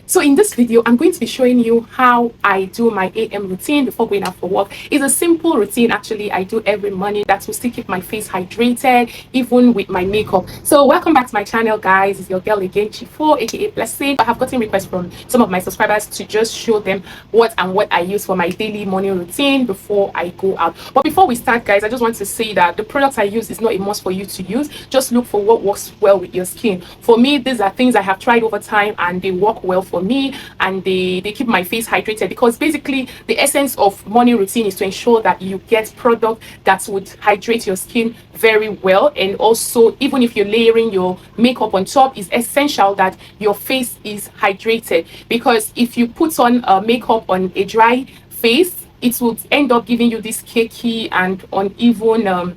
So in this video, I'm going to be showing you how I do my AM routine before going out for work. It's a simple routine actually I do every morning that will still keep my face hydrated even with my makeup. So welcome back to my channel, guys. It's your girl again, Chifo, aka Blessing. I have gotten requests from some of my subscribers to just show them what I use for my daily morning routine before I go out. But before we start, guys, I just want to say that the products I use is not a must for you to use. Just look for what works well with your skin. For me, these are things I have tried over time and they work well for me, and they keep my face hydrated, because basically the essence of morning routine is to ensure that you get product that would hydrate your skin very well. And also, even if you're layering your makeup on top, it's essential that your face is hydrated, because if you put on makeup on a dry face, it would end up giving you this cakey and uneven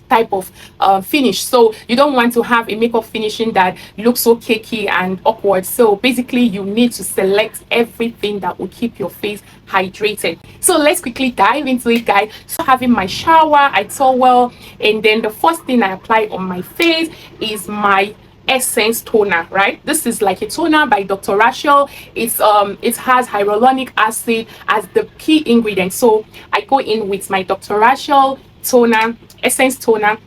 type of finish. So you don't want to have a makeup finishing that looks so cakey and awkward. So basically you need to select everything that will keep your face hydrated. So let's quickly dive into it, guys. So having my shower, I towel, and then the first thing I apply on my face is my essence toner. Right, this is like a toner by Dr. Rachel. It has hyaluronic acid as the key ingredient. So I go in with my Dr. Rachel toner, essence toner.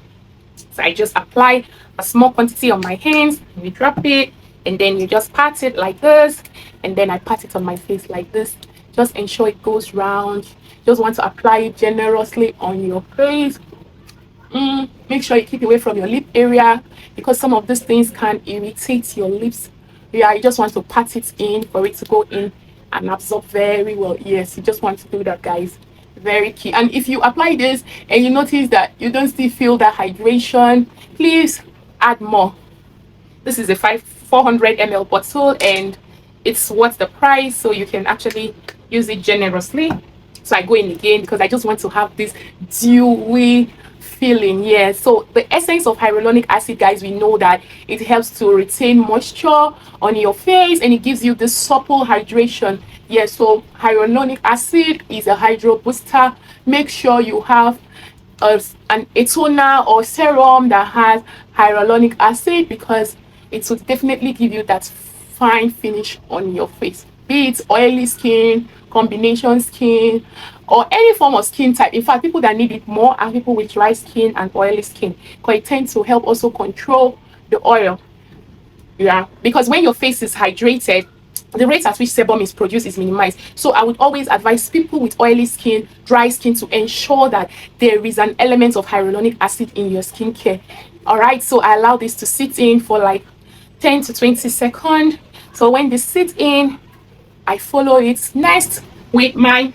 So I just apply a small quantity on my hands, you drop it, and then you just pat it like this, and then I pat it on my face like this. Just ensure it goes round. Just want to apply it generously on your face. Make sure you keep away from your lip area, because some of these things can irritate your lips. Yeah, you just want to pat it in for it to go in and absorb very well. Yes, you just want to do that, guys. Very key. And if you apply this and you notice that you don't still feel that hydration, please add more. This is a 400 ml bottle and it's worth the price, so you can actually use it generously. So I go in again because I just want to have this dewy feeling. Yeah, so the essence of hyaluronic acid, guys, we know that it helps to retain moisture on your face and it gives you this supple hydration. Yeah, so hyaluronic acid is a hydro booster. Make sure you have a toner or serum that has hyaluronic acid, because it will definitely give you that fine finish on your face, be it oily skin, combination skin, or any form of skin type. In fact, people that need it more are people with dry skin and oily skin, because it tends to help also control the oil. Yeah, because when your face is hydrated, the rate at which sebum is produced is minimized. So I would always advise people with oily skin, dry skin, to ensure that there is an element of hyaluronic acid in your skincare. All right, so I allow this to sit in for like 10 to 20 seconds. So when this sits in, I follow it next with my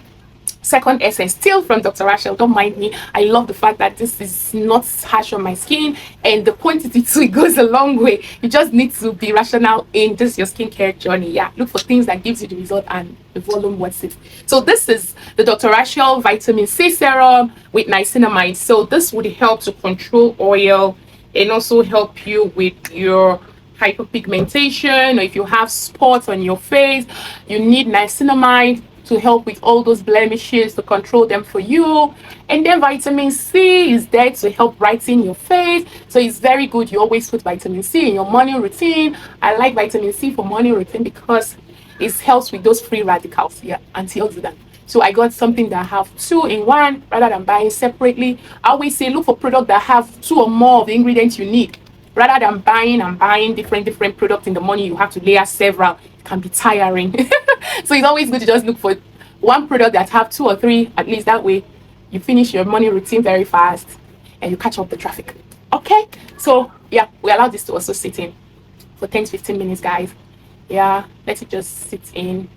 second essence, still from Dr. Rachel. Don't mind me, I love the fact that this is not harsh on my skin, and the quantity too, it goes a long way. You just need to be rational in this your skincare journey. Yeah, look for things that gives you the result and the volume worth it. So this is the Dr. Rachel vitamin C serum with niacinamide. So this would help to control oil and also help you with your hyperpigmentation, or if you have spots on your face, you need niacinamide to help with all those blemishes, to control them for you. And then vitamin C is there to help brighten your face. So it's very good you always put vitamin C in your morning routine. I like vitamin C for morning routine because it helps with those free radicals, yeah, antioxidant. So I got something that have 2 in 1 rather than buying separately. I always say look for products that have 2 or more of the ingredients you need, rather than buying different products in the morning. You have to layer several. It can be tiring. So it's always good to just look for one product that have 2 or 3, at least. That way you finish your morning routine very fast and you catch up the traffic. Okay, so yeah, we allow this to also sit in for 10 to 15 minutes, guys. Yeah, let it just sit in.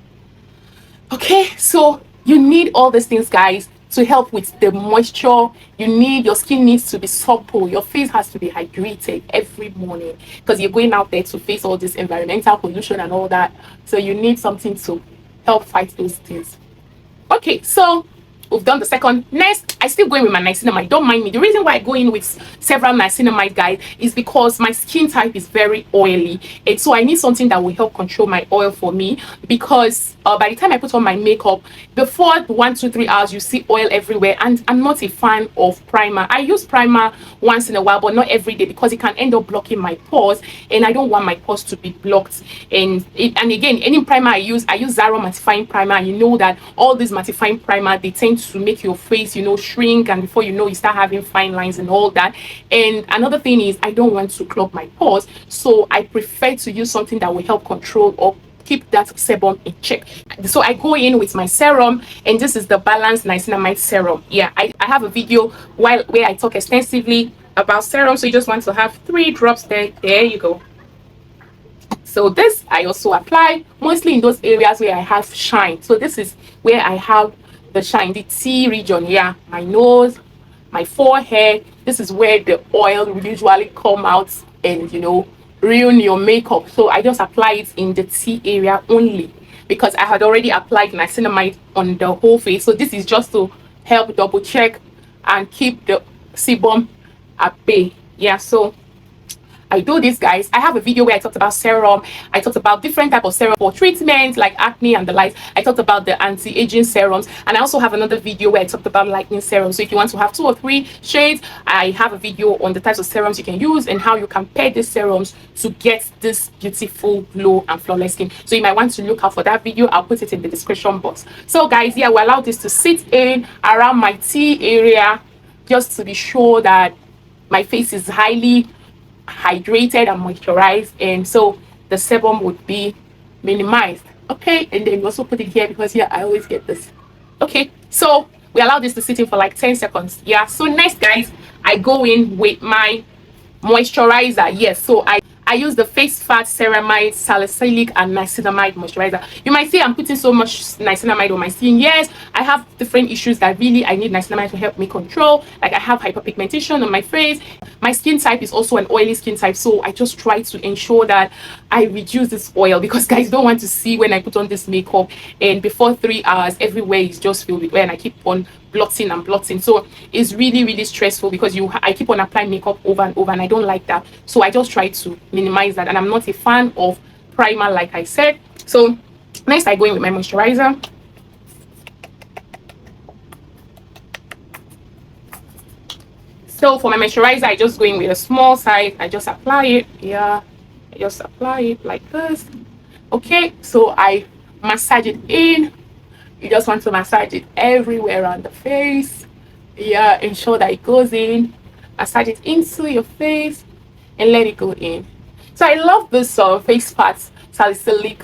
Okay, so you need all these things, guys, to help with the moisture. Your skin needs to be supple. Your face has to be hydrated every morning, because you're going out there to face all this environmental pollution and all that. So you need something to help fight those things. Okay, so we've done the second. Next, I still go in with my niacinamide. Don't mind me. The reason why I go in with several niacinamide, guys, is because my skin type is very oily, and so I need something that will help control my oil for me. Because by the time I put on my makeup, before 1 2 3 hours, you see oil everywhere, and I'm not a fan of primer. I use primer once in a while, but not every day, because it can end up blocking my pores, and I don't want my pores to be blocked. And again, any primer I use Zara mattifying primer, and you know that all these mattifying primer, they tend to make your face, you know, shrink, and before you know, you start having fine lines and all that. And another thing is, I don't want to clog my pores, so I prefer to use something that will help control or keep that sebum in check. So I go in with my serum, and this is the balanced niacinamide serum. Yeah, I have a video where I talk extensively about serum, so you just want to have 3 drops there. There you go. So this I also apply mostly in those areas where I have shine. So this is where I have the shine, the T region. Yeah, my nose, my forehead. This is where the oil will usually come out and, you know, ruin your makeup. So I just apply it in the T area only, because I had already applied niacinamide on the whole face. So this is just to help double check and keep the sebum at bay. Yeah, so I do this, guys. I have a video where I talked about serum. I talked about different type of serum for treatments like acne and the likes. I talked about the anti-aging serums, and I also have another video where I talked about lightening serums. So if you want to have 2 or 3 shades, I have a video on the types of serums you can use and how you can pair these serums to get this beautiful glow and flawless skin. So you might want to look out for that video. I'll put it in the description box. So guys, yeah, we allow this to sit in around my T area, just to be sure that my face is highly hydrated and moisturized, and so the sebum would be minimized. Okay, and then we also put it here, because here I always get this. Okay, so we allow this to sit in for like 10 seconds. Yeah, so next, guys, I go in with my moisturizer. Yes, so I use the Face Fat Ceramide Salicylic and Niacinamide Moisturizer. You might say I'm putting so much niacinamide on my skin. Yes, I have different issues that really I need niacinamide to help me control. Like I have hyperpigmentation on my face. My skin type is also an oily skin type, so I just try to ensure that I reduce this oil, because guys don't want to see when I put on this makeup and before 3 hours everywhere is just filled with oil, and I keep on blotting and blotting. So it's really stressful, because I keep on applying makeup over and over, and I don't like that. So I just try to minimize that, and I'm not a fan of primer, like I said. So next I go in with my moisturizer. So for my moisturizer, I just go in with a small size. I just apply it. Yeah, I just apply it like this. Okay, so I massage it in. You just want to massage it everywhere around the face. Yeah, ensure that it goes in. Massage it into your face and let it go in. So I love this Face Fat Salicylic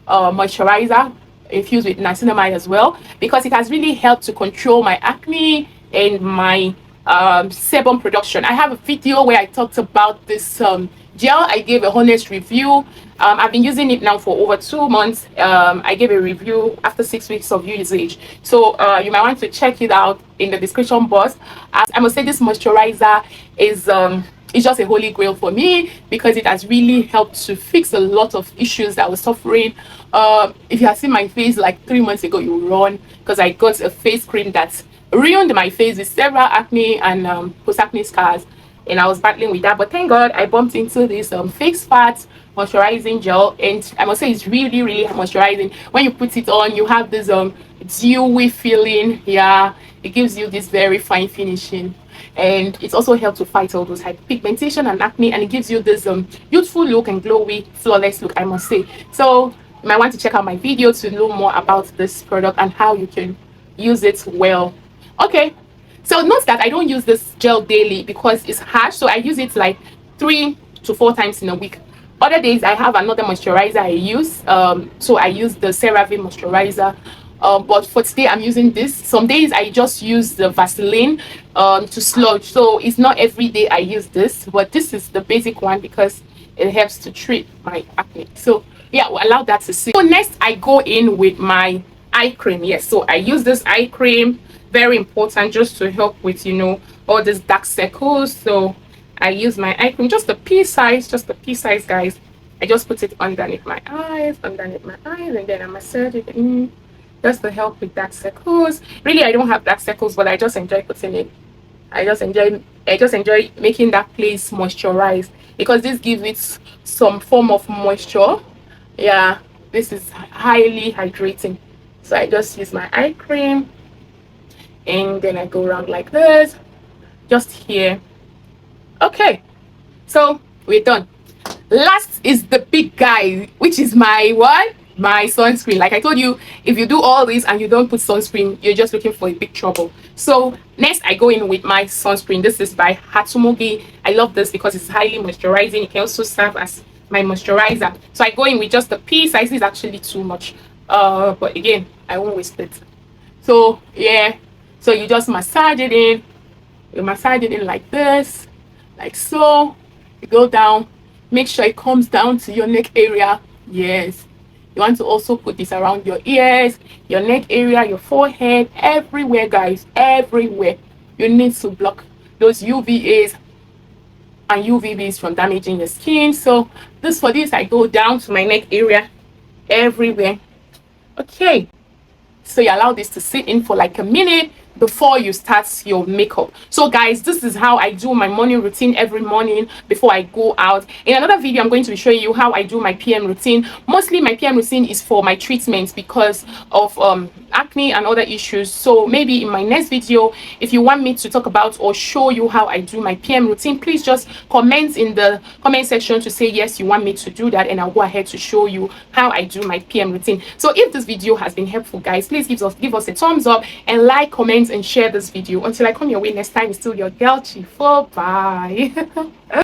moisturizer infused with niacinamide as well, because it has really helped to control my acne and my sebum production. I have a video where I talked about this gel. I gave a honest review. I've been using it now for over 2 months. I gave a review after 6 weeks of usage, so you might want to check it out in the description box. I must say this moisturizer is it's just a holy grail for me, because it has really helped to fix a lot of issues that I was suffering. If you have seen my face like 3 months ago, you will run, because I got a face cream that ruined my face with several acne and post-acne scars, and I was battling with that. But thank God I bumped into this Face Fat moisturizing gel, and I must say it's really moisturizing. When you put it on, you have this dewy feeling. Yeah, it gives you this very fine finishing, and it's also helped to fight all those hyperpigmentation and acne, and it gives you this youthful look and glowy, flawless look, I must say. So you might want to check out my video to know more about this product and how you can use it well. Okay, so note that I don't use this gel daily because it's harsh, so I use it like 3 to 4 times in a week. Other days I have another moisturizer I use, so I use the CeraVe moisturizer, but for today I'm using this. Some days I just use the Vaseline to sludge, so it's not every day I use this, but this is the basic one because it helps to treat my acne. So yeah, we'll allow that to sit. So next I go in with my eye cream. Yes, so I use this eye cream, very important, just to help with, you know, all these dark circles. So I use my eye cream, just the pea size, guys. I just put it underneath my eyes, and then I massage it in, just to help with dark circles. Really, I don't have dark circles, but I just enjoy putting it. I just enjoy making that place moisturized because this gives it some form of moisture. Yeah, this is highly hydrating. So I just use my eye cream and then I go around like this, just here. Okay, so we're done. Last is the big guy, which is my what? My sunscreen. Like I told you, if you do all this and you don't put sunscreen, you're just looking for a big trouble. So next I go in with my sunscreen. This is by Hatsumogi. I love this because it's highly moisturizing. It can also serve as my moisturizer. So I go in with just the pea size. Is actually too much, but again, I won't waste it. So yeah, so you just massage it in. You massage it in like this, like so. You go down, make sure it comes down to your neck area. Yes, you want to also put this around your ears, your neck area, your forehead, everywhere, guys, everywhere. You need to block those UVAs and UVBs from damaging your skin. So this, for this, I go down to my neck area, everywhere. Okay, so you allow this to sit in for like a minute before you start your makeup. So guys, this is how I do my morning routine every morning before I go out. In another video, I'm going to be showing you how I do my PM routine. Mostly my PM routine is for my treatments because of acne and other issues. So maybe in my next video, if you want me to talk about or show you how I do my PM routine, please just comment in the comment section to say yes, you want me to do that, and I'll go ahead to show you how I do my PM routine. So if this video has been helpful, guys, please give us a thumbs up and like, comment, and share this video. Until I come your way next time, it's still your girl Chifo. Bye.